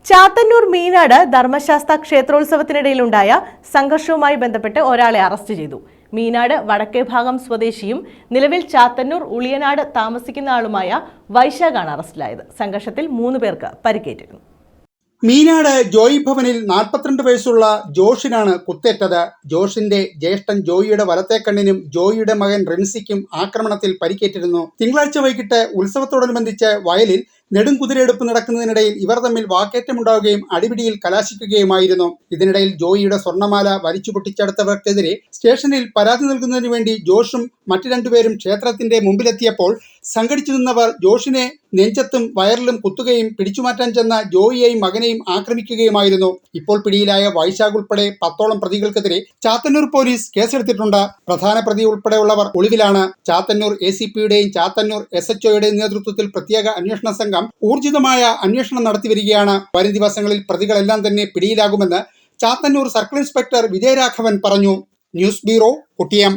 ചാത്തന്നൂർ മീനാട് ധർമ്മശാസ്ത്ര ക്ഷേത്രോത്സവത്തിനിടയിലുണ്ടായ സംഘർഷവുമായി ബന്ധപ്പെട്ട് ഒരാളെ അറസ്റ്റ് ചെയ്തു. മീനാട് വടക്കേഭാഗം സ്വദേശിയും നിലവിൽ ചാത്തന്നൂർ ഉളിയനാട് താമസിക്കുന്ന ആളുമായ വൈശാഖാണ് അറസ്റ്റിലായത്. സംഘർഷത്തിൽ 3 പേർക്ക് പരിക്കേറ്റിരുന്നു. മീനാട് ജോയി ഭവനിൽ 42 വയസ്സുള്ള ജോഷിനാണ് കുത്തേറ്റത്. ജോഷിന്റെ ജ്യേഷ്ഠൻ ജോയിയുടെ വലത്തെ കണ്ണിനും ജോയിയുടെ മകൻ റെൻസിക്കും ആക്രമണത്തിൽ പരിക്കേറ്റിരുന്നു. തിങ്കളാഴ്ച വൈകിട്ട് ഉത്സവത്തോടനുബന്ധിച്ച് വയലിൽ നെടുംകുതിരയെടുപ്പ് നടക്കുന്നതിനിടയിൽ ഇവർ തമ്മിൽ വാക്കേറ്റമുണ്ടാവുകയും അടിപിടിയിൽ കലാശിക്കുകയുമായിരുന്നു. ഇതിനിടയിൽ ജോയിയുടെ സ്വർണ്ണമാല വലിച്ചു പൊട്ടിച്ചെടുത്തവർക്കെതിരെ സ്റ്റേഷനിൽ പരാതി നൽകുന്നതിനു വേണ്ടി ജോഷും മറ്റു 2 പേരും ക്ഷേത്രത്തിന്റെ മുമ്പിലെത്തിയപ്പോൾ സംഘടിച്ചു നിന്നവർ ജോഷിനെ നെഞ്ചത്തും വയറിലും കുത്തുകയും പിടിച്ചുമാറ്റാൻ ചെന്ന ജോയിയെയും മകനെയും ആക്രമിക്കുകയുമായിരുന്നു. ഇപ്പോൾ പിടിയിലായ വൈശാഖ് ഉൾപ്പെടെ 10ഓളം പ്രതികൾക്കെതിരെ ചാത്തന്നൂർ പോലീസ് കേസെടുത്തിട്ടുണ്ട്. പ്രധാന പ്രതി ഉൾപ്പെടെയുള്ളവർ ഒളിവിലാണ്. ചാത്തന്നൂർ ACPയുടെയും ചാത്തന്നൂർ SHOയുടെയും നേതൃത്വത്തിൽ പ്രത്യേക അന്വേഷണ സംഘം ഊർജിതമായ അന്വേഷണം നടത്തിവരികയാണ്. വരും ദിവസങ്ങളിൽ പ്രതികളെല്ലാം തന്നെ പിടിയിലാകുമെന്ന് ചാത്തന്നൂർ സർക്കിൾ ഇൻസ്പെക്ടർ വിജയരാഘവൻ പറഞ്ഞു. News bureau, Kottiyam.